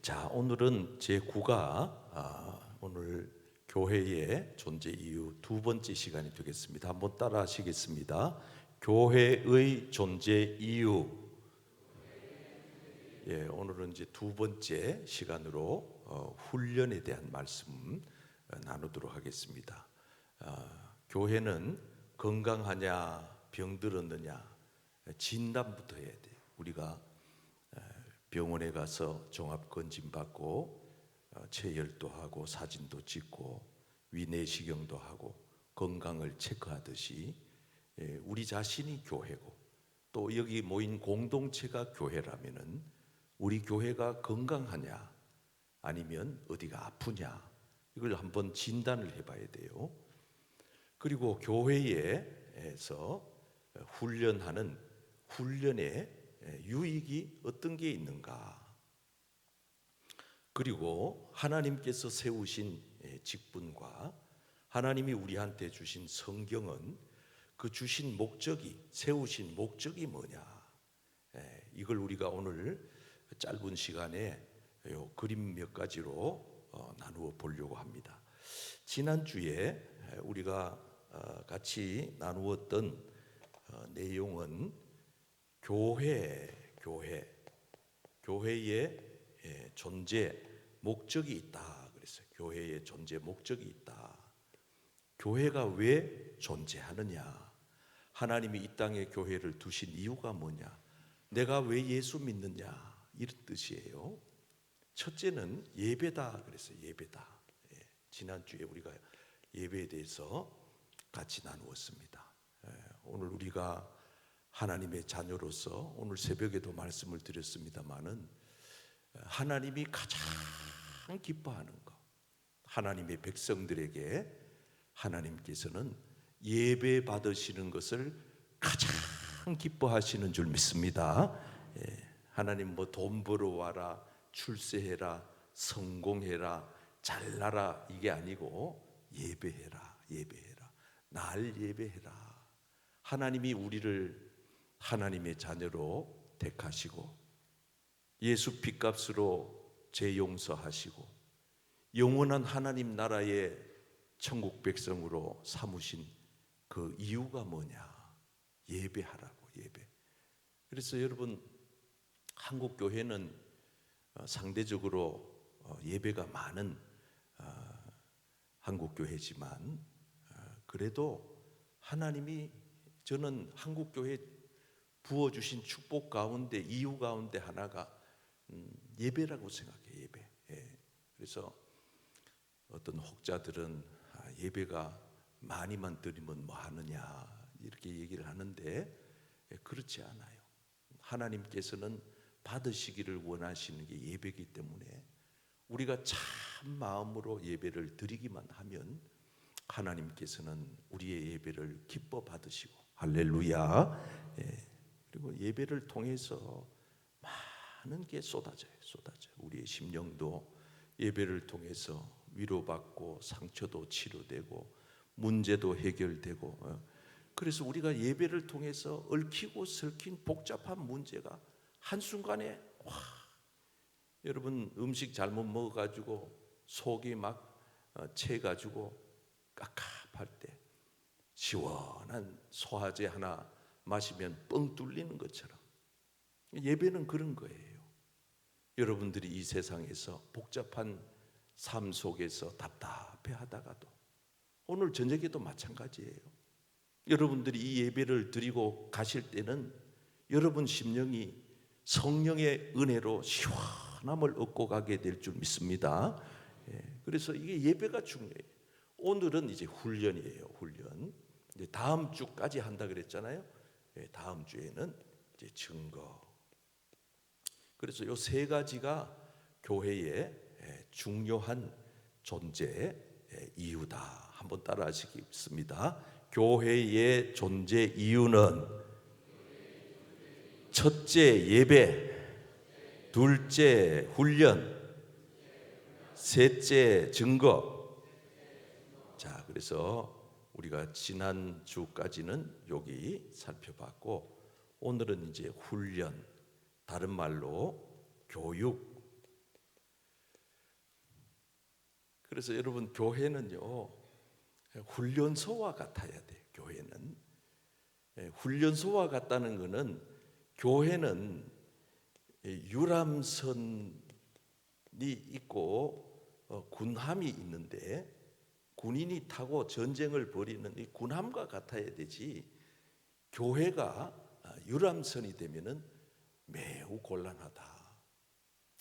자, 오늘은 제9가 오늘 교회의 존재 이유 두 번째 시간이 되겠습니다. 한번 따라 하시겠습니다. 교회의 존재 이유. 오늘은 이제 두 번째 시간으로 훈련에 대한 말씀 나누도록 하겠습니다. 교회는 건강하냐 병들었느냐 진단부터 해야 돼요. 우리가 병원에 가서 종합 검진 받고 체열도 하고 사진도 찍고 위내시경도 하고 건강을 체크하듯이 우리 자신이 교회고 또 여기 모인 공동체가 교회라면은 우리 교회가 건강하냐 아니면 어디가 아프냐 이걸 한번 진단을 해봐야 돼요. 그리고 교회에서 훈련하는 훈련의 유익이 어떤 게 있는가? 그리고 하나님께서 세우신 직분과 하나님이 우리한테 주신 성경은 그 주신 목적이 세우신 목적이 뭐냐? 이걸 우리가 오늘 짧은 시간에 그림 몇 가지로 나누어 보려고 합니다. 지난주에 우리가 같이 나누었던 내용은 교회의 존재 목적이 있다 그랬어요. 교회의 존재 목적이 있다. 교회가 왜 존재하느냐? 하나님이 이 땅에 교회를 두신 이유가 뭐냐? 내가 왜 예수 믿느냐? 이런 뜻이에요. 첫째는 예배다 그랬어요. 예배다. 지난주에 우리가 예배에 대해서 같이 나누었습니다. 오늘 우리가 하나님의 자녀로서 오늘 새벽에도 말씀을 드렸습니다마는 하나님이 가장 기뻐하는 것, 하나님의 백성들에게 하나님께서는 예배 받으시는 것을 가장 기뻐하시는 줄 믿습니다. 하나님 뭐 돈 벌어와라, 출세해라, 성공해라, 잘나라 이게 아니고 예배해라, 날 예배해라. 하나님이 우리를 하나님의 자녀로 택하시고 예수 피값으로 죄 용서하시고 영원한 하나님 나라의 천국 백성으로 삼으신 그 이유가 뭐냐? 예배하라고. 예배. 그래서 여러분 한국 교회는 상대적으로 예배가 많은 한국 교회지만 그래도 하나님이 저는 한국 교회 부어주신 축복 가운데 이유 가운데 하나가 예배라고 생각해요. 예배. 그래서 어떤 혹자들은 예배가 많이만 드리면 뭐 하느냐 이렇게 얘기를 하는데 그렇지 않아요. 하나님께서는 받으시기를 원하시는 게 예배이기 때문에 우리가 참 마음으로 예배를 드리기만 하면 하나님께서는 우리의 예배를 기뻐 받으시고 할렐루야. 그리고 예배를 통해서 많은 게 쏟아져요. 우리의 심령도 예배를 통해서 위로받고 상처도 치료되고 문제도 해결되고 그래서 우리가 예배를 통해서 얽히고 설킨 복잡한 문제가 한순간에 여러분 음식 잘못 먹어가지고 속이 막 채가지고 깝깝할 때 시원한 소화제 하나 마시면 뻥 뚫리는 것처럼 예배는 그런 거예요. 여러분들이 이 세상에서 복잡한 삶 속에서 답답해 하다가도 오늘 저녁에도 마찬가지예요. 여러분들이 이 예배를 드리고 가실 때는 여러분 심령이 성령의 은혜로 시원함을 얻고 가게 될 줄 믿습니다. 그래서 이게 예배가 중요해요. 오늘은 이제 훈련이에요. 훈련. 이제 다음 주까지 한다 그랬잖아요. 다음 주에는 이제 증거. 그래서 요 세 가지가 교회의 중요한 존재 이유다. 한번 따라하시겠습니다. 교회의 존재 이유는 첫째 예배, 둘째 훈련, 셋째 증거. 자, 그래서 우리가 지난주까지는 여기 살펴봤고 오늘은 이제 훈련, 다른 말로 교육, 그래서 여러분, 교회는요 훈련소와 같아야 돼요. 교회는 훈련소와 같다는 것은, 교회는 유람선이 있고 군함이 있는데, 군인이 타고 전쟁을 벌이는 이 군함과 같아야 되지, 교회가 유람선이 되면은 매우 곤란하다.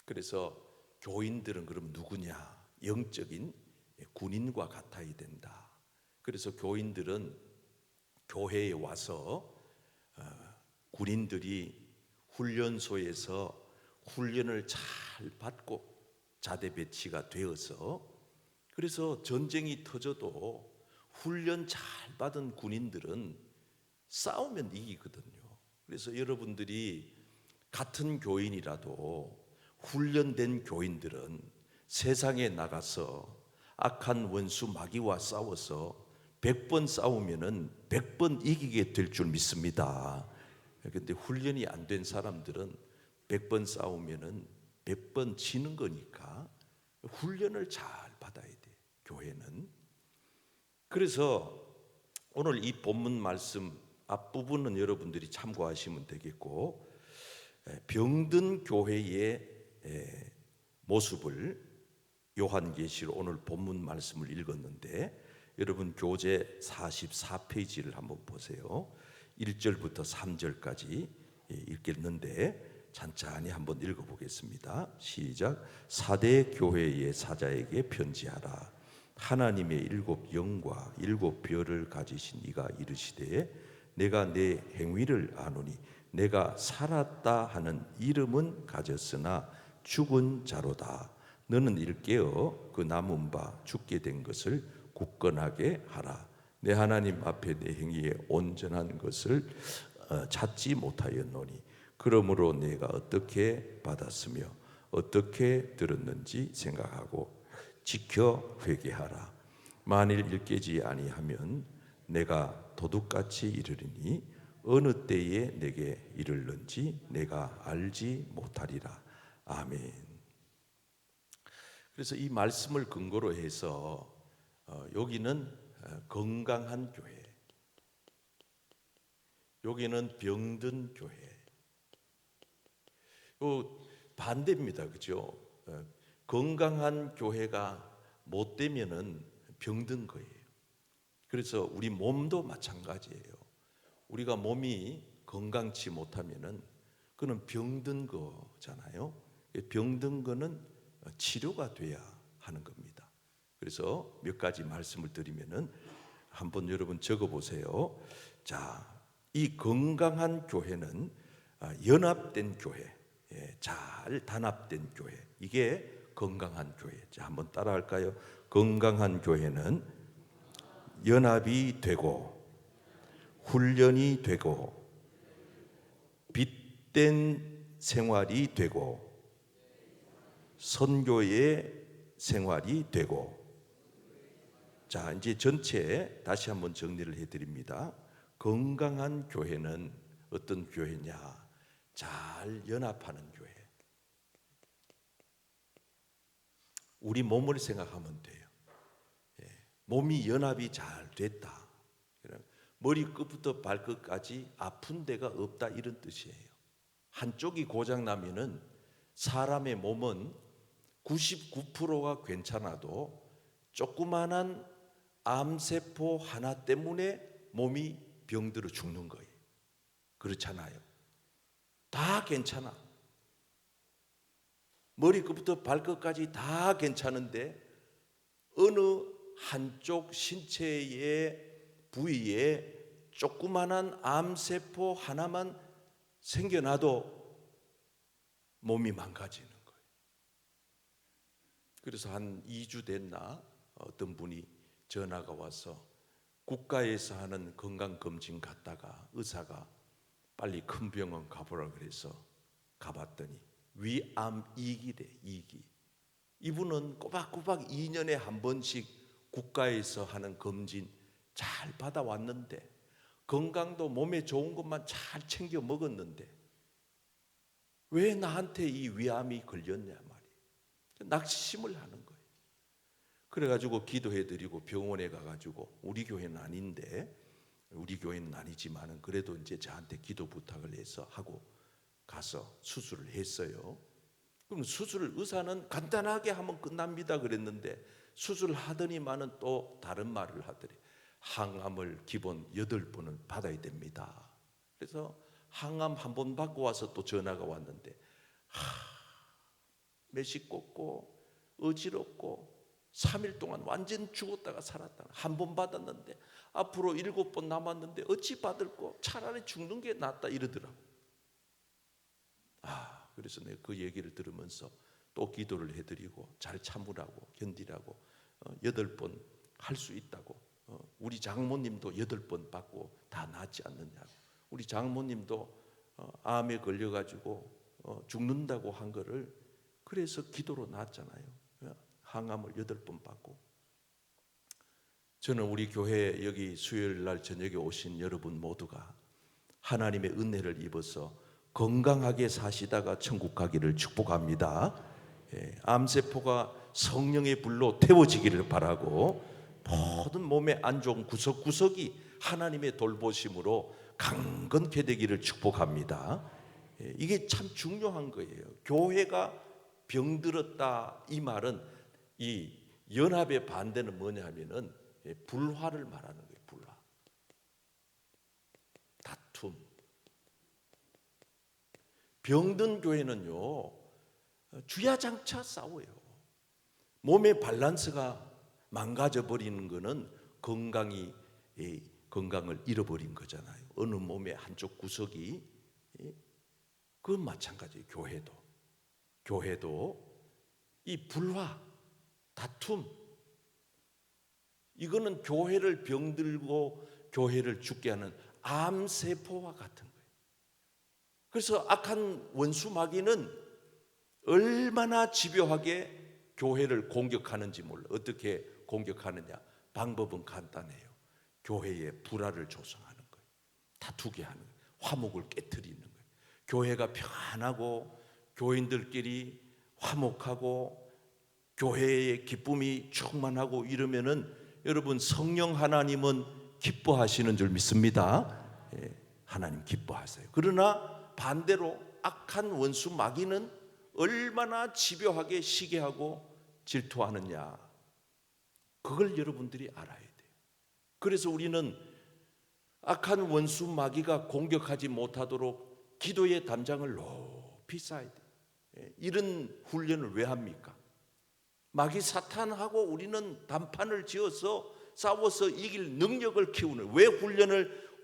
그래서 교인들은 그럼 누구냐? 영적인 군인과 같아야 된다. 그래서 교인들은 교회에 와서 군인들이 훈련소에서 훈련을 잘 받고 자대 배치가 되어서, 그래서 전쟁이 터져도 훈련 잘 받은 군인들은 싸우면 이기거든요. 그래서 여러분들이 같은 교인이라도 훈련된 교인들은 세상에 나가서 악한 원수 마귀와 싸워서 100번 싸우면은 100번 이기게 될 줄 믿습니다. 그런데 훈련이 안 된 사람들은 100번 싸우면은 100번 지는 거니까 훈련을 잘 받아야 돼, 교회는. 그래서 오늘 이 본문 말씀 앞부분은 여러분들이 참고하시면 되겠고, 병든 교회의 모습을 요한계시로 오늘 본문 말씀을 읽었는데, 여러분 교재 44페이지를 한번 보세요. 1절부터 3절까지 읽겠는데 찬찬히 한번 읽어보겠습니다. 시작. 사대 교회의 사자에게 편지하라. 하나님의 일곱 영과 일곱 별을 가지신 이가 이르시되, 내가 내 행위를 아노니 내가 살았다 하는 이름은 가졌으나 죽은 자로다. 너는 일깨어 그 남은 바 죽게 된 것을 굳건하게 하라. 내 하나님 앞에 내 행위에 온전한 것을 찾지 못하였노니, 그러므로 내가 어떻게 받았으며 어떻게 들었는지 생각하고 지켜 회개하라. 만일 일깨지 아니하면 내가 도둑같이 이르리니 어느 때에 내게 이르는지 내가 알지 못하리라. 아멘. 그래서 이 말씀을 근거로 해서 여기는 건강한 교회, 여기는 병든 교회. 반대입니다, 그죠? 건강한 교회가 못 되면은 병든 거예요. 그래서 우리 몸도 마찬가지예요. 우리가 몸이 건강치 못하면은 그는 병든 거잖아요. 병든 거는 치료가 돼야 하는 겁니다. 그래서 몇 가지 말씀을 드리면은 한번 여러분 적어 보세요. 자, 이 건강한 교회는 연합된 교회, 잘 단합된 교회, 이게 건강한 교회. 자, 한번 따라할까요? 건강한 교회는 연합이 되고 훈련이 되고 빛된 생활이 되고 선교의 생활이 되고. 자, 이제 전체 다시 한번 정리를 해드립니다. 건강한 교회는 어떤 교회냐? 잘 연합하는 교회. 우리 몸을 생각하면 돼요. 몸이 연합이 잘 됐다, 머리끝부터 발끝까지 아픈 데가 없다, 이런 뜻이에요. 한쪽이 고장 나면은 사람의 몸은 99%가 괜찮아도 조그만한 암세포 하나 때문에 몸이 병들어 죽는 거예요. 그렇잖아요. 다 괜찮아. 머리끝부터 발끝까지 다 괜찮은데 어느 한쪽 신체의 부위에 조그만한 암세포 하나만 생겨나도 몸이 망가지는 거예요. 그래서 한 2주 됐나 어떤 분이 전화가 와서 국가에서 하는 건강검진 갔다가 의사가 빨리 큰 병원 가보라 그래서 가봤더니 위암 2기래, 2기. 이분은 꼬박꼬박 2년에 한 번씩 국가에서 하는 검진 잘 받아왔는데, 건강도 몸에 좋은 것만 잘 챙겨 먹었는데 왜 나한테 이 위암이 걸렸냐 말이에요. 낙심을 하는 거예요. 그래가지고 기도해드리고 병원에 가가지고 우리 교회는 아닌데 우리 교회는 아니지만은 그래도 이제 저한테 기도 부탁을 해서 하고 가서 수술을 했어요. 그럼 수술을 의사는 간단하게 하면 끝납니다 그랬는데 수술을 하더니만은 또 다른 말을 하더래. 항암을 기본 8번은 받아야 됩니다. 그래서 항암 한 번 받고 와서 또 전화가 왔는데 매식 꽂고 어지럽고 3일 동안 완전 죽었다가 살았다. 한 번 받았는데 앞으로 7번 남았는데 어찌 받을 거 차라리 죽는 게 낫다 이러더라고. 그래서 내가 그 얘기를 들으면서 또 기도를 해드리고 잘 참으라고 견디라고 8번 할 수 있다고. 우리 장모님도 8번 받고 다 낫지 않느냐고. 우리 장모님도 암에 걸려가지고 죽는다고 한 거를 그래서 기도로 낫잖아요. 항암을 8번 받고. 저는 우리 교회 여기 수요일 날 저녁에 오신 여러분 모두가 하나님의 은혜를 입어서 건강하게 사시다가 천국 가기를 축복합니다. 암세포가 성령의 불로 태워지기를 바라고 모든 몸의 안 좋은 구석구석이 하나님의 돌보심으로 강건케 되기를 축복합니다. 이게 참 중요한 거예요. 교회가 병들었다 이 말은 이 연합의 반대는 뭐냐 하면은 불화를 말하는 거예요. 불화, 다툼. 병든 교회는요 주야장차 싸워요. 몸의 밸런스가 망가져 버리는 거는 건강을 잃어버린 거잖아요. 어느 몸의 한쪽 구석이. 그건 마찬가지예요. 교회도 이 불화, 다툼, 이거는 교회를 병들고 교회를 죽게 하는 암세포와 같은 거예요. 그래서 악한 원수 마귀는 얼마나 집요하게 교회를 공격하는지 몰라. 어떻게 공격하느냐? 방법은 간단해요. 교회에 불화를 조성하는 거예요. 다투게 하는 거예요. 화목을 깨트리는 거예요. 교회가 평안하고 교인들끼리 화목하고 교회의 기쁨이 충만하고 이러면은 여러분 성령 하나님은 기뻐하시는 줄 믿습니다. 하나님 기뻐하세요. 그러나 반대로 악한 원수 마귀는 얼마나 집요하게 시기하고 질투하느냐, 그걸 여러분들이 알아야 돼요. 그래서 우리는 악한 원수 마귀가 공격하지 못하도록 기도의 담장을 높이 쌓아야 돼요. 이런 훈련을 왜 합니까? 마귀 사탄하고 우리는 단판을 지어서 싸워서 이길 능력을 키우는, 왜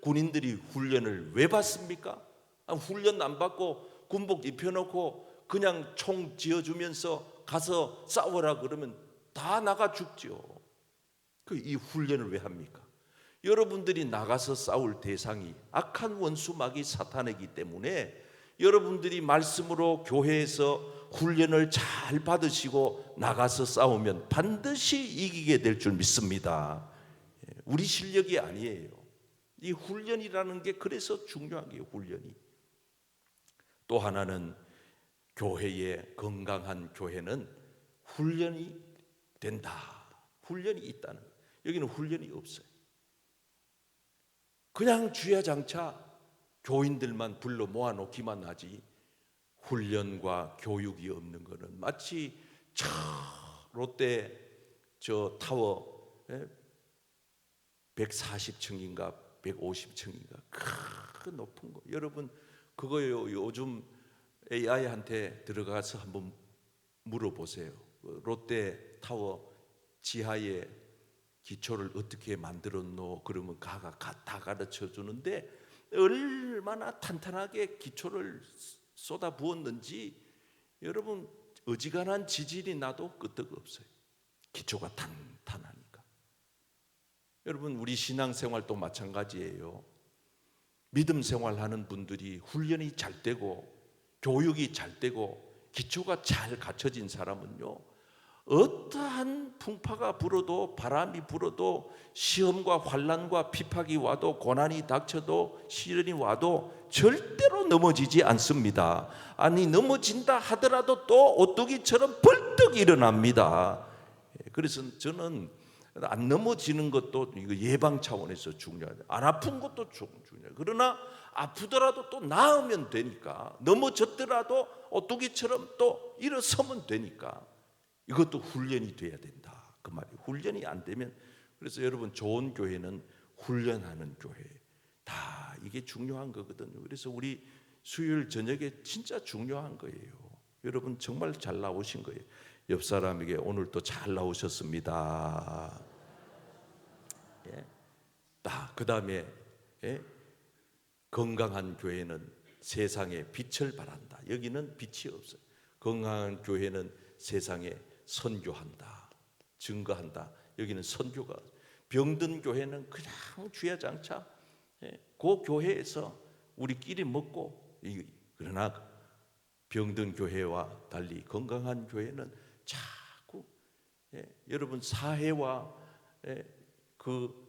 군인들이 훈련을 왜 받습니까? 훈련 안 받고 군복 입혀놓고 그냥 총 지어주면서 가서 싸워라 그러면 다 나가 죽죠. 이 훈련을 왜 합니까? 여러분들이 나가서 싸울 대상이 악한 원수 마귀 사탄이기 때문에 여러분들이 말씀으로 교회에서 훈련을 잘 받으시고 나가서 싸우면 반드시 이기게 될 줄 믿습니다. 우리 실력이 아니에요. 이 훈련이라는 게 그래서 중요한 게요. 훈련이. 또 하나는 교회의 건강한 교회는 훈련이 된다. 훈련이 있다는 거예요. 여기는 훈련이 없어요. 그냥 주야장차 교인들만 불러 모아놓기만 하지 훈련과 교육이 없는 거는 마치 롯데 타워 140층인가 150층인가 큰 높은 거. 여러분 그거요, 요즘 AI한테 들어가서 한번 물어보세요. 롯데 타워 지하에 기초를 어떻게 만들었노? 그러면 다 가르쳐 주는데 얼마나 탄탄하게 기초를 쏟아 부었는지 여러분 어지간한 지진이 나도 끄떡 없어요. 기초가 탄탄하니까. 여러분 우리 신앙생활도 마찬가지예요. 믿음 생활하는 분들이 훈련이 잘 되고 교육이 잘 되고 기초가 잘 갖춰진 사람은요, 어떠한 풍파가 불어도 바람이 불어도 시험과 환난과 핍박이 와도 고난이 닥쳐도 시련이 와도 절대로 넘어지지 않습니다. 아니 넘어진다 하더라도 또 오뚜기처럼 벌떡 일어납니다. 그래서 저는 안 넘어지는 것도 이거 예방 차원에서 중요하다. 안 아픈 것도 중요해요. 그러나 아프더라도 또 나으면 되니까, 넘어졌더라도 오뚜기처럼 또 일어서면 되니까 이것도 훈련이 돼야 된다 그 말이에요. 훈련이 안 되면, 그래서 여러분 좋은 교회는 훈련하는 교회, 다 이게 중요한 거거든요. 그래서 우리 수요일 저녁에 진짜 중요한 거예요. 여러분 정말 잘 나오신 거예요. 옆 사람에게 오늘 또 잘 나오셨습니다. 예. 그 다음에 건강한 교회는 세상에 빛을 발한다. 여기는 빛이 없어요. 건강한 교회는 세상에 선교한다, 증거한다. 여기는 선교가. 병든 교회는 그냥 주야장차 그 교회에서 우리끼리 먹고, 그러나 병든 교회와 달리 건강한 교회는 자꾸 여러분 사해와 그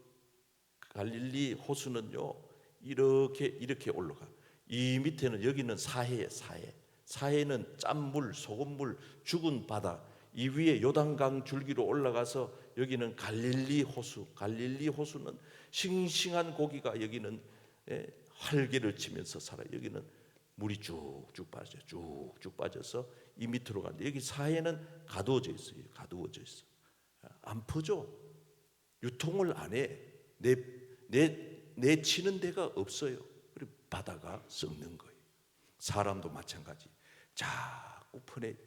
갈릴리 호수는요 이렇게 올라가. 이 밑에는, 여기는 사해예요. 사해는 짠물, 소금물, 죽은 바다. 이 위에 요단강 줄기로 올라가서 여기는 갈릴리 호수. 갈릴리 호수는 싱싱한 고기가 여기는 활개를 치면서 살아요. 여기는 물이 쭉쭉 빠져, 쭉쭉 빠져서 이 밑으로 가는데, 여기 사해는 가두어져 있어요. 가두어져 있어. 안 퍼져. 유통을 안 해. 내치는 데가 없어요. 그리고 바다가 썩는 거예요. 사람도 마찬가지. 자꾸 퍼내.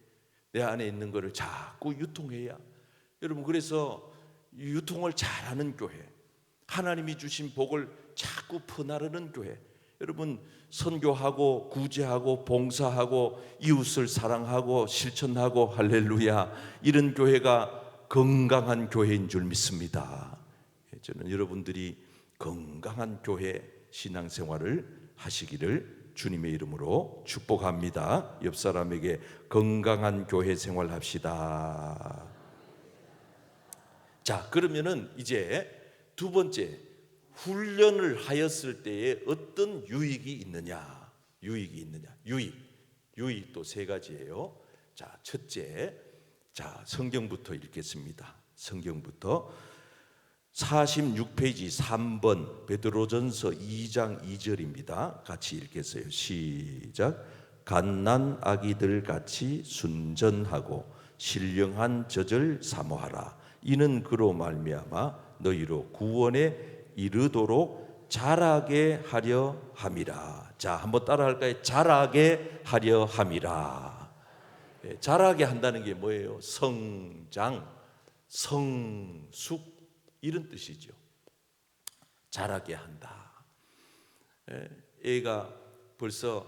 내 안에 있는 거를 자꾸 유통해야. 여러분, 그래서 유통을 잘하는 교회, 하나님이 주신 복을 자꾸 퍼나르는 교회, 여러분 선교하고 구제하고 봉사하고 이웃을 사랑하고 실천하고 할렐루야, 이런 교회가 건강한 교회인 줄 믿습니다. 저는 여러분들이 건강한 교회 신앙생활을 하시기를 주님의 이름으로 축복합니다. 옆 사람에게 건강한 교회 생활합시다. 자, 그러면은 이제 두 번째, 훈련을 하였을 때에 어떤 유익이 있느냐? 유익 또 세 가지예요. 자, 첫째, 자 성경부터 읽겠습니다. 성경부터 46페이지 3번 베드로전서 2장 2절입니다. 같이 읽겠어요. 시작. 갓난 아기들 같이 순전하고 신령한 젖을 사모하라. 이는 그로 말미암아 너희로 구원에 이르도록 자라게 하려 함이라. 자, 한번 따라할까요? 자라게 하려 함이라. 자라게 한다는 게 뭐예요? 성장, 성숙, 이런 뜻이죠. 자라게 한다. 애가 벌써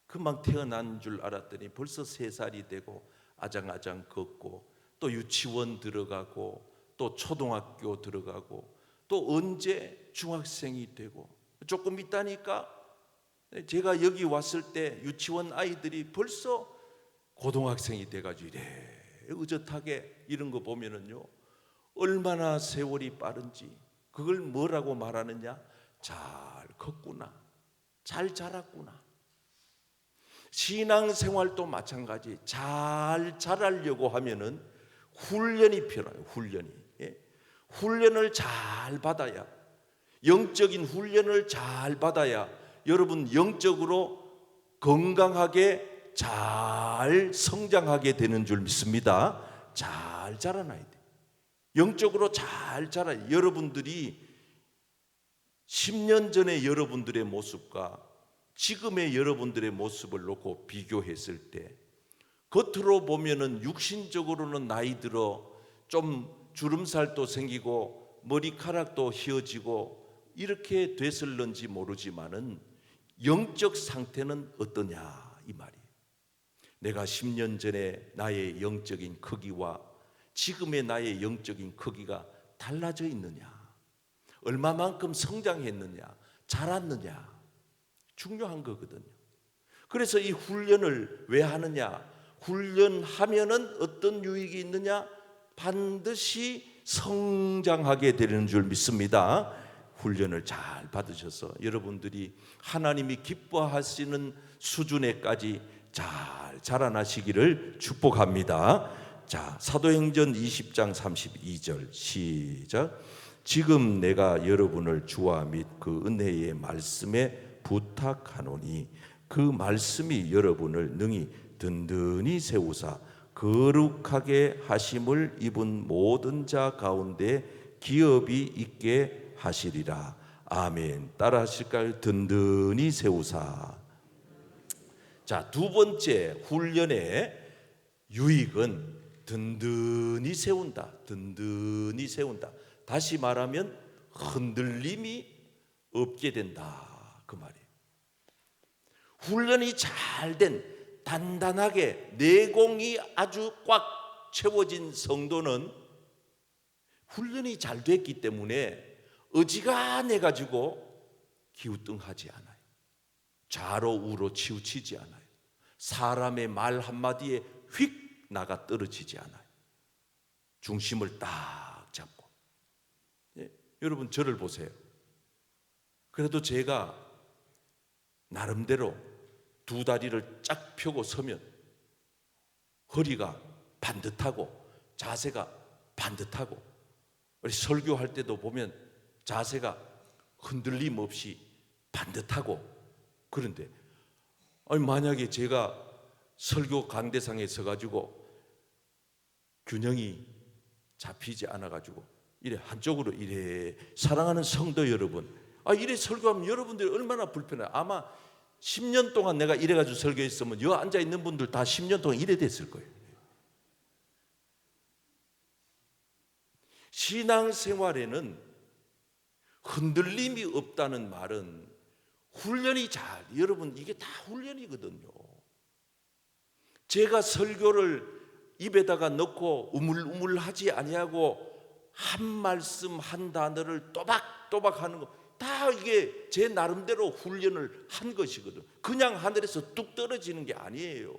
금방 태어난 줄 알았더니 벌써 3살이 되고 아장아장 걷고, 또 유치원 들어가고, 또 초등학교 들어가고, 또 언제 중학생이 되고, 조금 있다니까 제가 여기 왔을 때 유치원 아이들이 벌써 고등학생이 돼가지고 이래 의젓하게 이런 거 보면은요, 얼마나 세월이 빠른지. 그걸 뭐라고 말하느냐? 잘 컸구나, 잘 자랐구나. 신앙생활도 마찬가지. 잘 자라려고 하면은 훈련이 필요해요. 훈련을 잘 받아야, 영적인 훈련을 잘 받아야 여러분 영적으로 건강하게 잘 성장하게 되는 줄 믿습니다. 잘 자라나야 돼. 영적으로 잘 자라야. 여러분들이 10년 전의 여러분들의 모습과 지금의 여러분들의 모습을 놓고 비교했을 때, 겉으로 보면은 육신적으로는 나이 들어 좀 주름살도 생기고 머리카락도 휘어지고 이렇게 됐을런지 모르지만은 영적 상태는 어떠냐 이 말이에요. 내가 10년 전에 나의 영적인 크기와 지금의 나의 영적인 크기가 달라져 있느냐, 얼마만큼 성장했느냐, 자랐느냐, 중요한 거거든요. 그래서 이 훈련을 왜 하느냐? 훈련하면은 어떤 유익이 있느냐? 반드시 성장하게 되는 줄 믿습니다. 훈련을 잘 받으셔서 여러분들이 하나님이 기뻐하시는 수준에까지 잘 자라나시기를 축복합니다. 자, 사도행전 20장 32절 시작. 지금 내가 여러분을 주와 및 그 은혜의 말씀에 부탁하노니 그 말씀이 여러분을 능히 든든히 세우사 거룩하게 하심을 입은 모든 자 가운데 기업이 있게 하시리라. 아멘. 따라 하실까요? 든든히 세우사. 자, 두 번째 훈련의 유익은 든든히 세운다. 든든히 세운다. 다시 말하면 흔들림이 없게 된다, 그 말이에요. 훈련이 잘 된 단단하게 내공이 아주 꽉 채워진 성도는 훈련이 잘 됐기 때문에 어지간해 가지고 기우뚱하지 않아요. 좌로 우로 치우치지 않아요. 사람의 말 한마디에 휙 나가 떨어지지 않아요. 중심을 딱 잡고. 예, 여러분 저를 보세요. 그래도 제가 나름대로 두 다리를 쫙 펴고 서면 허리가 반듯하고 자세가 반듯하고, 우리 설교할 때도 보면 자세가 흔들림 없이 반듯하고. 그런데 만약에 제가 설교 강대상에 서가지고 균형이 잡히지 않아가지고 이래 한쪽으로 이래, 사랑하는 성도 여러분, 이래 설교하면 여러분들이 얼마나 불편해요. 아마 10년 동안 내가 이래가지고 설교했으면 여기 앉아있는 분들 다 10년 동안 이래 됐을 거예요. 신앙생활에는 흔들림이 없다는 말은 훈련이 여러분 이게 다 훈련이거든요. 제가 설교를 입에다가 넣고 우물우물하지 아니하고 한 말씀 한 단어를 또박또박 하는 거 다 이게 제 나름대로 훈련을 한 것이거든. 그냥 하늘에서 뚝 떨어지는 게 아니에요.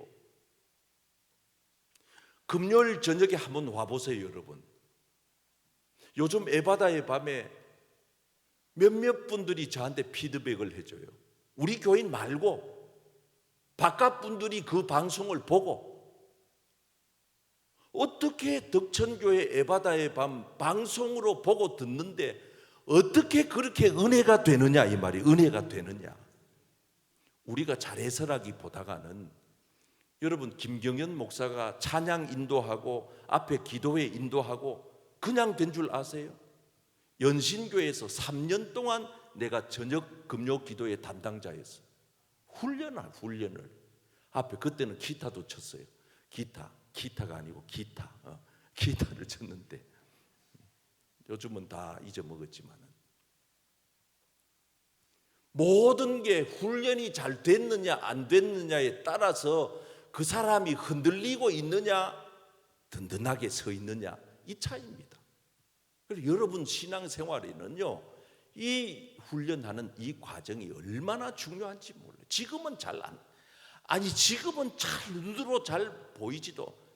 금요일 저녁에 한번 와보세요, 여러분. 요즘 에바다의 밤에 몇몇 분들이 저한테 피드백을 해줘요. 우리 교인 말고 바깥 분들이 그 방송을 보고 어떻게 덕천교회 에바다의 밤 방송으로 보고 듣는데 어떻게 그렇게 은혜가 되느냐, 이 말이 은혜가 되느냐. 우리가 잘해서라기보다는 여러분 김경연 목사가 찬양 인도하고 앞에 기도회 인도하고 그냥 된 줄 아세요? 연신교회에서 3년 동안 내가 저녁 금요 기도의 담당자였어요. 훈련을 앞에 그때는 기타도 쳤어요. 기타가 아니고 기타를 쳤는데 요즘은 다 잊어먹었지만은 모든 게 훈련이 잘 됐느냐 안 됐느냐에 따라서 그 사람이 흔들리고 있느냐 든든하게 서 있느냐 이 차이입니다. 그래서 여러분 신앙생활에는요 이 훈련하는 이 과정이 얼마나 중요한지 몰라요. 지금은 지금은 눈으로 잘 보이지도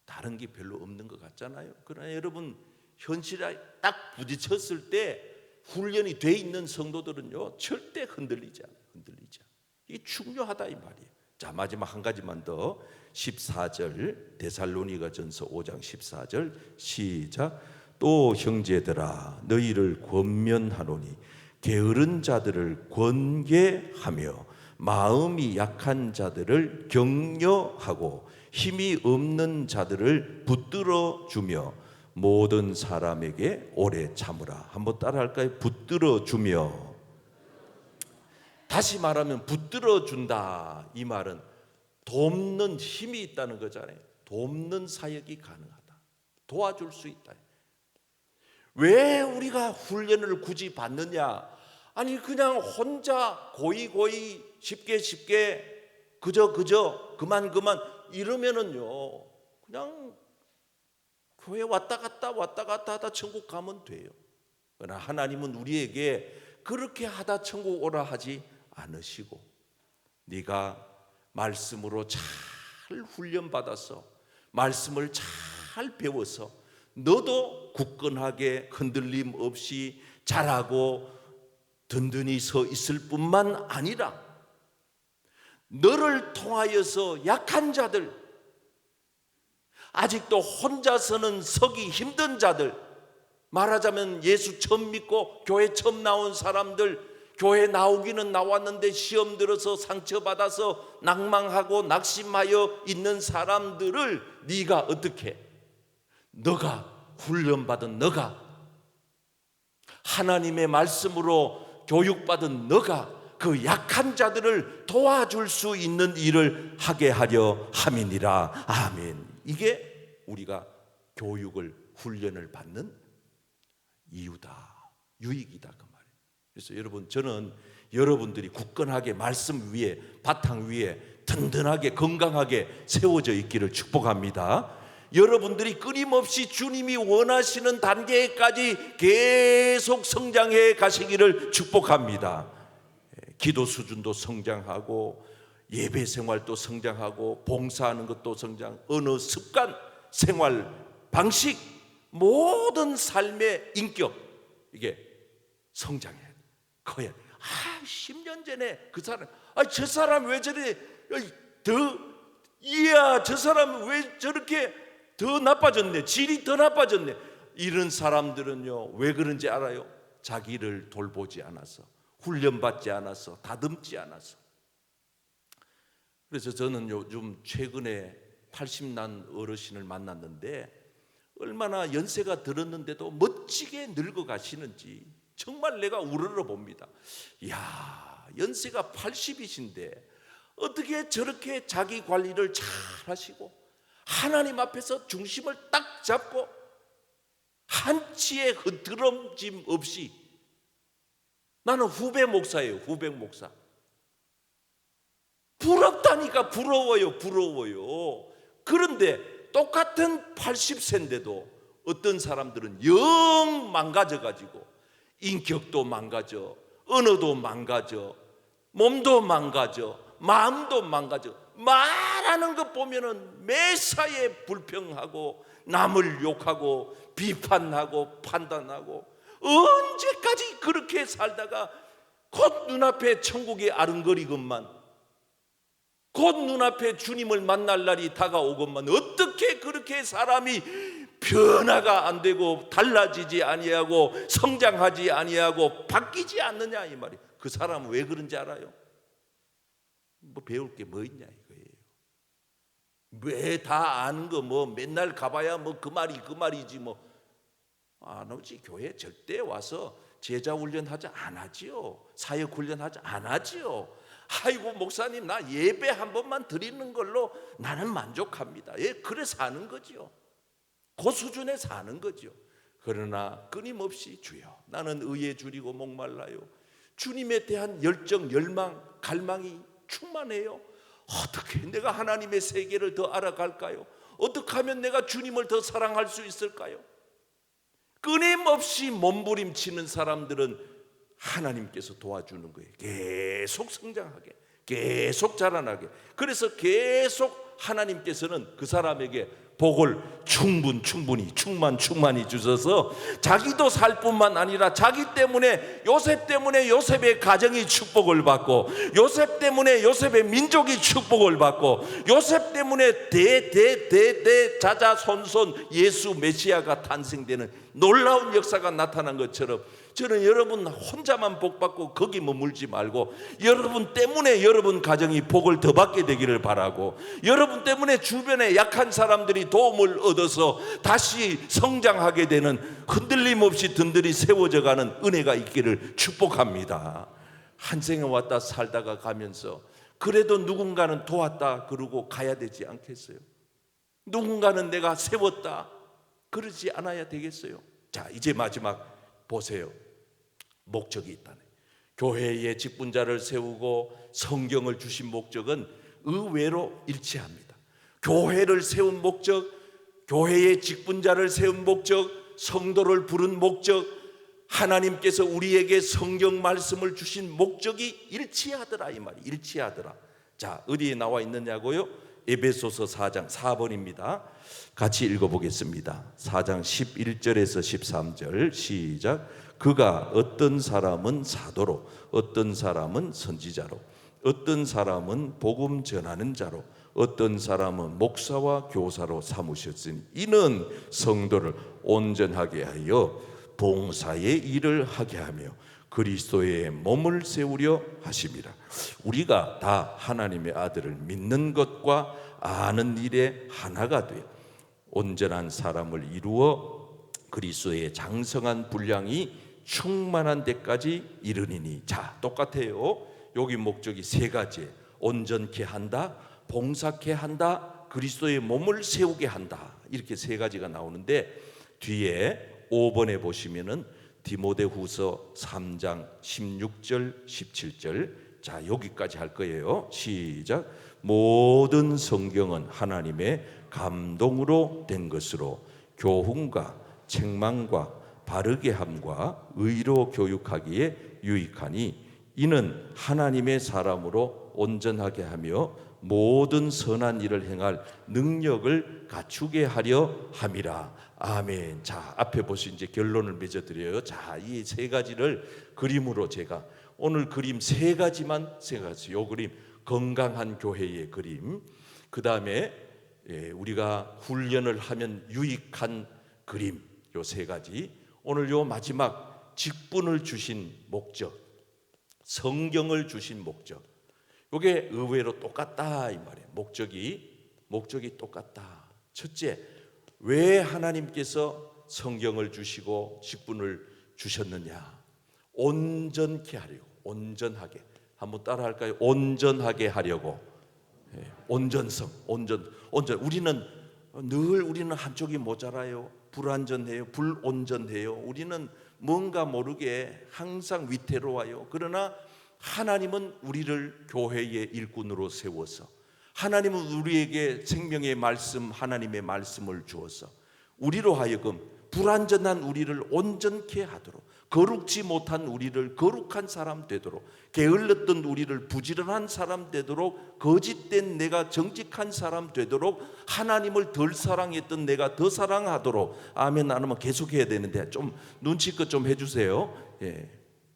다른 게 별로 없는 것 같잖아요. 그러나 여러분 현실에 딱 부딪혔을 때 훈련이 돼 있는 성도들은요 절대 흔들리지 않아요. 이게 중요하다 이 말이에요. 자, 마지막 한 가지만 더. 14절 데살로니가전서 5장 14절 시작. 또 형제들아 너희를 권면하노니 게으른 자들을 권계하며 마음이 약한 자들을 격려하고 힘이 없는 자들을 붙들어 주며 모든 사람에게 오래 참으라. 한번 따라 할까요? 붙들어 주며. 다시 말하면 붙들어 준다 이 말은 돕는 힘이 있다는 거잖아요. 돕는 사역이 가능하다. 도와줄 수 있다. 왜 우리가 훈련을 굳이 받느냐? 아니 그냥 혼자 고이 쉽게 그저 그만 이러면은요 그냥 교회 왔다 갔다 하다 천국 가면 돼요. 그러나 하나님은 우리에게 그렇게 하다 천국 오라 하지 않으시고 네가 말씀으로 잘 훈련받아서 말씀을 잘 배워서 너도 굳건하게 흔들림 없이 잘하고 든든히 서 있을 뿐만 아니라 너를 통하여서 약한 자들, 아직도 혼자서는 서기 힘든 자들, 말하자면 예수 처음 믿고 교회 처음 나온 사람들, 교회 나오기는 나왔는데 시험 들어서 상처받아서 낭망하고 낙심하여 있는 사람들을 네가 어떻게, 너가 훈련받은 너가, 하나님의 말씀으로 교육받은 너가 그 약한 자들을 도와줄 수 있는 일을 하게 하려 함이니라. 아멘. 이게 우리가 교육을, 훈련을 받는 이유다, 유익이다, 그 말이에요. 그래서 여러분, 저는 여러분들이 굳건하게 말씀 위에, 바탕 위에 든든하게 건강하게 세워져 있기를 축복합니다. 여러분들이 끊임없이 주님이 원하시는 단계까지 계속 성장해 가시기를 축복합니다. 기도 수준도 성장하고, 예배 생활도 성장하고, 봉사하는 것도 성장, 언어 습관, 생활 방식, 모든 삶의 인격, 이게 성장해, 커야 돼. 10년 전에 그 사람, 저 사람 왜 저래, 저 사람 왜 저렇게 더 나빠졌네, 질이 더 나빠졌네. 이런 사람들은요, 왜 그런지 알아요? 자기를 돌보지 않아서, 훈련받지 않아서, 다듬지 않아서. 그래서 저는 요즘 최근에 80난 어르신을 만났는데 얼마나 연세가 들었는데도 멋지게 늙어 가시는지 정말 내가 우러러 봅니다. 이야, 연세가 80이신데 어떻게 저렇게 자기 관리를 잘 하시고 하나님 앞에서 중심을 딱 잡고 한치의 흐트러짐 없이. 나는 후배 목사예요, 후배 목사. 부럽다니까, 부러워요. 그런데 똑같은 80세인데도 어떤 사람들은 영 망가져가지고 인격도 망가져, 언어도 망가져, 몸도 망가져, 마음도 망가져. 말하는 것 보면은 매사에 불평하고 남을 욕하고 비판하고 판단하고, 언제까지 그렇게 살다가 곧 눈앞에 천국이 아른거리건만, 곧 눈앞에 주님을 만날 날이 다가오건만 어떻게 그렇게 사람이 변화가 안 되고 달라지지 아니하고 성장하지 아니하고 바뀌지 않느냐, 이 말이에요. 그 사람은 왜 그런지 알아요? 뭐 배울 게 뭐 있냐 이거예요. 왜 다 아는 거 뭐 맨날 가봐야 뭐 그 말이지 뭐 안 오지. 교회 절대 와서 제자 훈련하자 안 하지요. 사역 훈련하자 안 하지요. 아이고 목사님, 나 예배 한 번만 드리는 걸로 나는 만족합니다. 예, 그래 사는 거지요. 그 수준에 사는 거죠. 그러나 끊임없이 주여, 나는 의에 줄이고 목말라요. 주님에 대한 열정, 열망, 갈망이 충만해요. 어떻게 내가 하나님의 세계를 더 알아갈까요? 어떻게 하면 내가 주님을 더 사랑할 수 있을까요? 끊임없이 몸부림치는 사람들은 하나님께서 도와주는 거예요. 계속 성장하게, 계속 자라나게. 그래서 계속 하나님께서는 그 사람에게 복을 충만히 주셔서 자기도 살 뿐만 아니라 자기 때문에, 요셉 때문에 요셉의 가정이 축복을 받고, 요셉 때문에 요셉의 민족이 축복을 받고, 요셉 때문에 자자손손 예수 메시아가 탄생되는 놀라운 역사가 나타난 것처럼, 저는 여러분 혼자만 복 받고 거기 머물지 말고 여러분 때문에 여러분 가정이 복을 더 받게 되기를 바라고, 여러분 때문에 주변에 약한 사람들이 도움을 얻어서 다시 성장하게 되는, 흔들림 없이 든든히 세워져 가는 은혜가 있기를 축복합니다. 한 생에 왔다 살다가 가면서 그래도 누군가는 도왔다 그러고 가야 되지 않겠어요? 누군가는 내가 세웠다 그러지 않아야 되겠어요? 자, 이제 마지막 보세요. 목적이 있다네. 교회의 직분자를 세우고 성경을 주신 목적은 의외로 일치합니다. 교회를 세운 목적, 교회의 직분자를 세운 목적, 성도를 부른 목적, 하나님께서 우리에게 성경 말씀을 주신 목적이 일치하더라, 이 말이 일치하더라. 자, 어디에 나와 있느냐고요? 에베소서 4장 4번입니다. 같이 읽어보겠습니다. 4장 11절에서 13절 시작. 그가 어떤 사람은 사도로, 어떤 사람은 선지자로, 어떤 사람은 복음 전하는 자로, 어떤 사람은 목사와 교사로 삼으셨으니 이는 성도를 온전하게 하여 봉사의 일을 하게 하며 그리스도의 몸을 세우려 하심이라. 우리가 다 하나님의 아들을 믿는 것과 아는 일에 하나가 되어 온전한 사람을 이루어 그리스도의 장성한 분량이 충만한 데까지 이르니니. 자, 똑같아요. 여기 목적이 세 가지. 온전케 한다, 봉사케 한다, 그리스도의 몸을 세우게 한다. 이렇게 세 가지가 나오는데 뒤에 5번에 보시면은 디모데후서 3장 16절 17절. 자, 여기까지 할 거예요. 시작. 모든 성경은 하나님의 감동으로 된 것으로 교훈과 책망과 바르게 함과 의로 교육하기에 유익하니 이는 하나님의 사람으로 온전하게 하며 모든 선한 일을 행할 능력을 갖추게 하려 함이라. 아멘. 자, 앞에 보시 이제 결론을 맺어드려요. 자, 이 세 가지를 그림으로 제가 오늘 그림 세 가지만 생각하세요. 요 그림 건강한 교회의 그림. 그 다음에 우리가 훈련을 하면 유익한 그림. 요 세 가지. 오늘 요 마지막 직분을 주신 목적, 성경을 주신 목적. 요게 의외로 똑같다 이 말이에요. 목적이 똑같다. 첫째, 왜 하나님께서 성경을 주시고 직분을 주셨느냐? 온전케 하려고. 온전하게. 한번 따라 할까요? 온전하게 하려고. 온전성, 온전. 우리는 한쪽이 모자라요. 불완전해요. 불온전해요. 우리는 뭔가 모르게 항상 위태로워요. 그러나 하나님은 우리를 교회의 일꾼으로 세워서, 하나님은 우리에게 생명의 말씀, 하나님의 말씀을 주어서 우리로 하여금 불완전한 우리를 온전케 하도록, 거룩지 못한 우리를 거룩한 사람 되도록, 게을렀던 우리를 부지런한 사람 되도록, 거짓된 내가 정직한 사람 되도록, 하나님을 덜 사랑했던 내가 더 사랑하도록. 아멘 안 하면 계속해야 되는데 좀 눈치껏 좀 해주세요.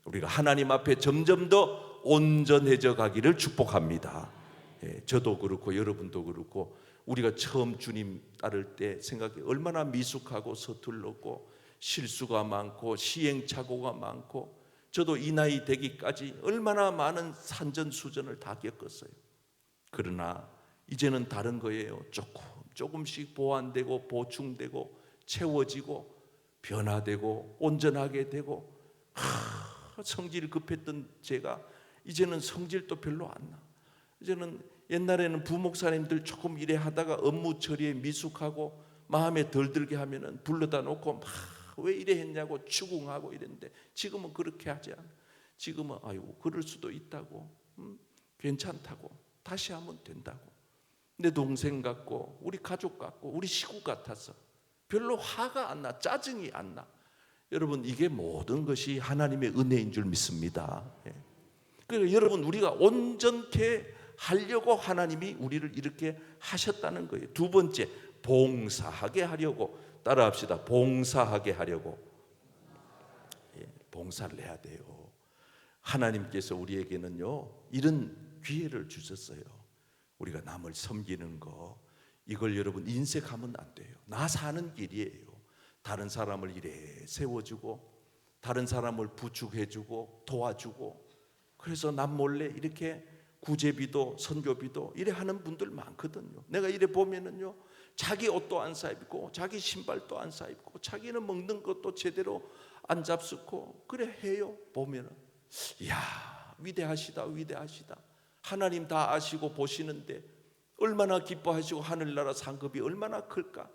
우리가 하나님 앞에 점점 더 온전해져 가기를 축복합니다. 저도 그렇고 여러분도 그렇고 우리가 처음 주님 따를 때 생각해 얼마나 미숙하고 서툴렀고 실수가 많고 시행착오가 많고, 저도 이 나이 되기까지 얼마나 많은 산전수전을 다 겪었어요. 그러나 이제는 다른 거예요. 조금씩 보완되고 보충되고 채워지고 변화되고 온전하게 되고. 성질 급했던 제가 이제는 성질도 별로 안 나. 이제는 옛날에는 부목사님들 조금 일에 하다가 업무 처리에 미숙하고 마음에 덜 들게 하면은 불러다 놓고 막 왜 이래 했냐고 추궁하고 이랬는데, 지금은 그렇게 하지 않아. 지금은 아이고 그럴 수도 있다고, 괜찮다고, 다시 하면 된다고. 내 동생 같고 우리 가족 같고 우리 식구 같아서 별로 화가 안 나, 짜증이 안 나. 여러분, 이게 모든 것이 하나님의 은혜인 줄 믿습니다. 그러니까 여러분, 우리가 온전케 하려고 하나님이 우리를 이렇게 하셨다는 거예요. 두 번째, 봉사하게 하려고. 따라합시다. 봉사하게 하려고. 봉사를 해야 돼요. 하나님께서 우리에게는요 이런 기회를 주셨어요. 우리가 남을 섬기는 거, 이걸 여러분 인색하면 안 돼요. 나 사는 길이에요. 다른 사람을 이래 세워주고, 다른 사람을 부축해주고 도와주고, 그래서 남 몰래 이렇게 구제비도 선교비도 이래 하는 분들 많거든요. 내가 이래 보면은요, 자기 옷도 안 사입고 자기 신발도 안 사입고 자기는 먹는 것도 제대로 안 잡수고 그래 해요. 보면은 이야, 위대하시다. 하나님 다 아시고 보시는데 얼마나 기뻐하시고 하늘나라 상급이 얼마나 클까.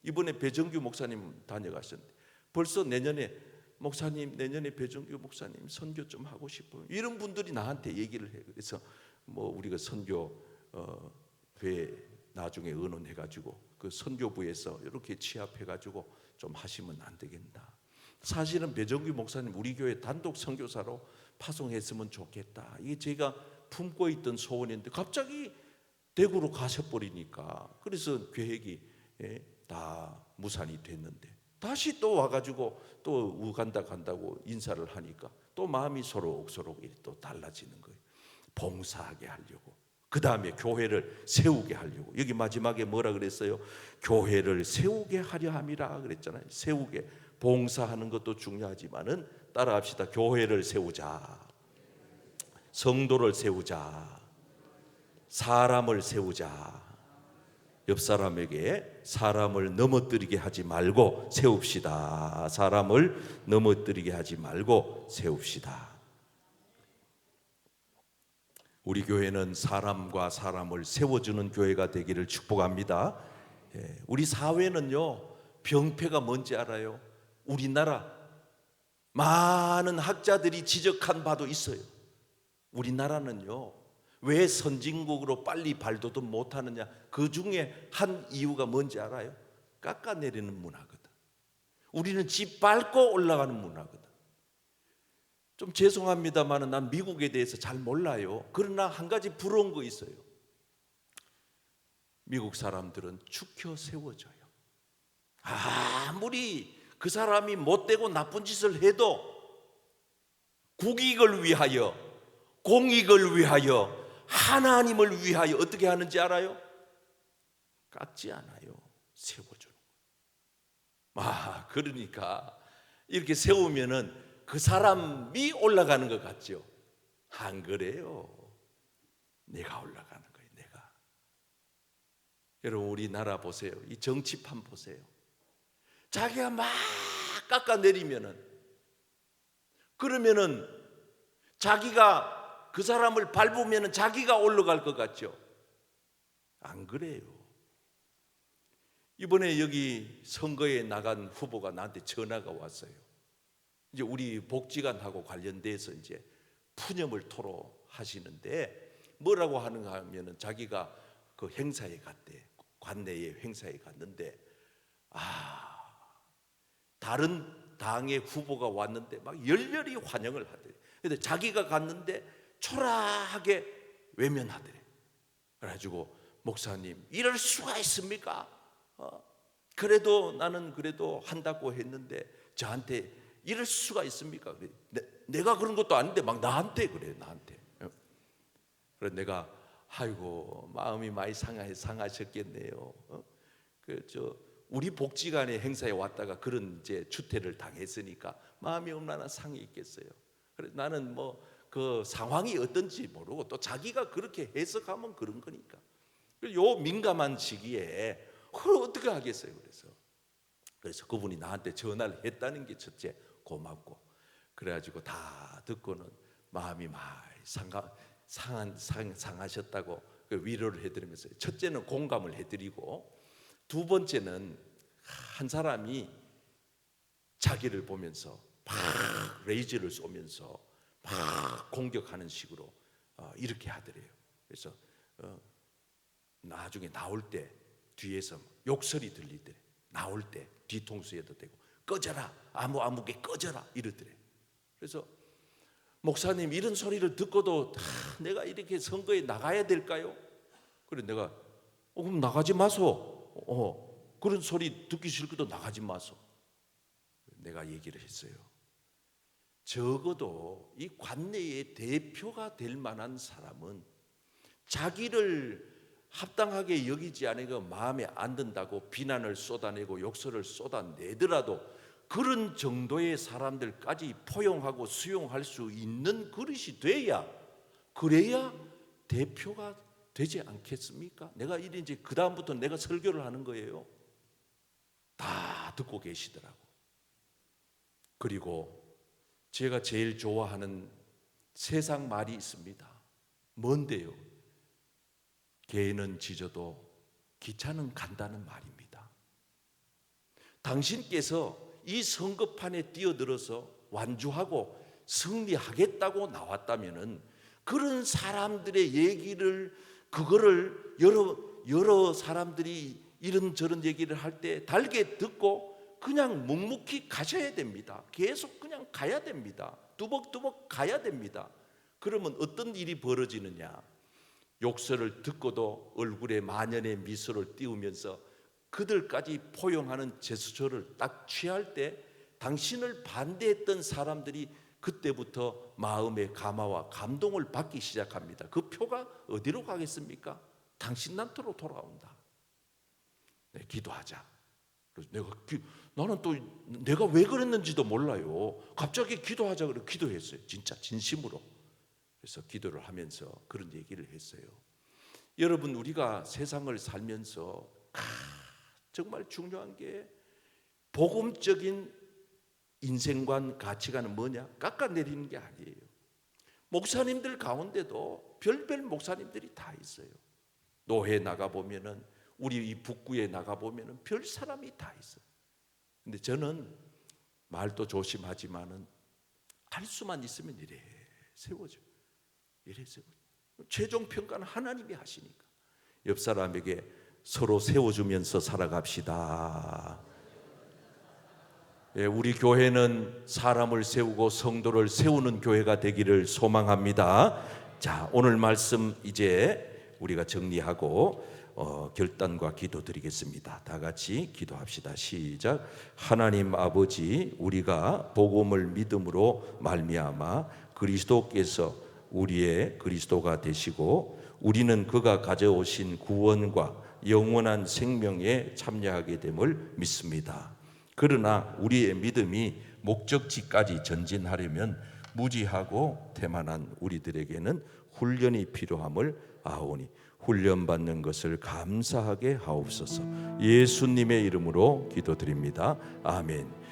이번에 배정규 목사님 다녀가셨는데 벌써 내년에 목사님, 내년에 배정규 목사님 선교 좀 하고 싶어요. 이런 분들이 나한테 얘기를 해요. 그래서 뭐 우리가 선교회 나중에 의논해가지고 그 선교부에서 이렇게 취합해가지고 좀 하시면 안 되겠나. 사실은 배정규 목사님 우리 교회 단독 선교사로 파송했으면 좋겠다. 이게 제가 품고 있던 소원인데 갑자기 대구로 가셔버리니까, 그래서 계획이 다 무산이 됐는데 다시 또 와가지고 또 우간다 간다고 인사를 하니까 또 마음이 소록소록 또 달라지는 거예요. 봉사하게 하려고, 그 다음에 교회를 세우게 하려고. 여기 마지막에 뭐라 그랬어요? 교회를 세우게 하려 함이라 그랬잖아요. 세우게, 봉사하는 것도 중요하지만은 따라합시다. 교회를 세우자, 성도를 세우자, 사람을 세우자. 옆 사람에게 사람을 넘어뜨리게 하지 말고 세웁시다. 사람을 넘어뜨리게 하지 말고 세웁시다. 우리 교회는 사람과 사람을 세워주는 교회가 되기를 축복합니다. 우리 사회는요, 병폐가 뭔지 알아요? 우리나라 많은 학자들이 지적한 바도 있어요. 우리나라는요, 왜 선진국으로 빨리 발돋움 못하느냐, 그 중에 한 이유가 뭔지 알아요? 깎아내리는 문화거든. 우리는 집 밟고 올라가는 문화거든. 좀 죄송합니다만 난 미국에 대해서 잘 몰라요. 그러나 한 가지 부러운 거 있어요. 미국 사람들은 축혀 세워져요. 아무리 그 사람이 못되고 나쁜 짓을 해도 국익을 위하여, 공익을 위하여, 하나님을 위하여 어떻게 하는지 알아요? 깎지 않아요. 세워주는 거예요. 그러니까 이렇게 세우면은 그 사람이 올라가는 것 같죠? 안 그래요. 내가 올라가는 거예요. 내가. 여러분, 우리나라 보세요. 이 정치판 보세요. 자기가 막 깎아내리면은, 그러면은 자기가 그 사람을 밟으면 자기가 올라갈 것 같죠? 안 그래요. 이번에 여기 선거에 나간 후보가 나한테 전화가 왔어요. 이제 우리 복지관하고 관련돼서 이제 푸념을 토로하시는데 뭐라고 하는가 하면은 자기가 그 행사에 갔대. 관내에 행사에 갔는데 다른 당의 후보가 왔는데 막 열렬히 환영을 하더래. 근데 자기가 갔는데 초라하게 외면하더래. 그래가지고 목사님, 이럴 수가 있습니까? 그래도 나는 그래도 한다고 했는데 저한테 이럴 수가 있습니까? 내가 그런 것도 아닌데 막 나한테 그래, 나한테. 그래서 내가 아이고 마음이 많이 상하셨겠네요. 우리 복지관의 행사에 왔다가 그런 이제 추태를 당했으니까 마음이 얼마나 상해 있겠어요. 그래 나는 뭐 그 상황이 어떤지 모르고 또 자기가 그렇게 해석하면 그런 거니까. 요 민감한 시기에 그걸 어떻게 하겠어요? 그래서 그분이 나한테 전화를 했다는 게 첫째 고맙고, 그래가지고 다 듣고는 마음이 많이 상하셨다고 위로를 해드리면서, 첫째는 공감을 해드리고, 두 번째는 한 사람이 자기를 보면서 막 레이저를 쏘면서 막 공격하는 식으로 이렇게 하더래요. 그래서 나중에 나올 때 뒤에서 욕설이 들리더래. 나올 때 뒤통수에도 대고 꺼져라, 아무개 꺼져라 이러더래. 그래서 목사님, 이런 소리를 듣고도 내가 이렇게 선거에 나가야 될까요? 그래 내가 그럼 나가지 마소. 그런 소리 듣기 싫고도 나가지 마소. 내가 얘기를 했어요. 적어도 이 관내의 대표가 될 만한 사람은 자기를 합당하게 여기지 않으고 마음에 안 든다고 비난을 쏟아내고 욕설을 쏟아내더라도 그런 정도의 사람들까지 포용하고 수용할 수 있는 그릇이 돼야, 그래야 대표가 되지 않겠습니까? 내가 이제 그 다음부터 내가 설교를 하는 거예요. 다 듣고 계시더라고. 그리고 제가 제일 좋아하는 세상 말이 있습니다. 뭔데요? 개는 짖어도 기차는 간다는 말입니다. 당신께서 이 선거판에 뛰어들어서 완주하고 승리하겠다고 나왔다면은 그런 사람들의 얘기를, 그거를 여러 사람들이 이런저런 얘기를 할 때 달게 듣고 그냥 묵묵히 가셔야 됩니다. 계속 그냥 가야 됩니다. 뚜벅뚜벅 가야 됩니다. 그러면 어떤 일이 벌어지느냐? 욕설을 듣고도 얼굴에 만연의 미소를 띄우면서 그들까지 포용하는 제스처를 딱 취할 때 당신을 반대했던 사람들이 그때부터 마음의 감화와 감동을 받기 시작합니다. 그 표가 어디로 가겠습니까? 당신 남터로 돌아온다. 네, 기도하자. 그래서 나는 또 내가 왜 그랬는지도 몰라요. 갑자기 기도하자 그래 기도했어요. 진짜 진심으로. 그래서 기도를 하면서 그런 얘기를 했어요. 여러분, 우리가 세상을 살면서 정말 중요한 게 복음적인 인생관, 가치관은 뭐냐? 깎아내리는 게 아니에요. 목사님들 가운데도 별별 목사님들이 다 있어요. 노회 나가보면은, 우리 이 북구에 나가보면은 별 사람이 다 있어요. 근데 저는 말도 조심하지만은 할 수만 있으면 이래 세워져. 이래 세워져. 최종 평가는 하나님이 하시니까. 옆 사람에게 서로 세워주면서 살아갑시다. 예, 우리 교회는 사람을 세우고 성도를 세우는 교회가 되기를 소망합니다. 자, 오늘 말씀 이제 우리가 정리하고 결단과 기도 드리겠습니다. 다 같이 기도합시다. 시작. 하나님 아버지, 우리가 복음을 믿음으로 말미암아 그리스도께서 우리의 그리스도가 되시고 우리는 그가 가져오신 구원과 영원한 생명에 참여하게 됨을 믿습니다. 그러나 우리의 믿음이 목적지까지 전진하려면 무지하고 태만한 우리들에게는 훈련이 필요함을 아오니 훈련받는 것을 감사하게 하옵소서. 예수님의 이름으로 기도드립니다. 아멘.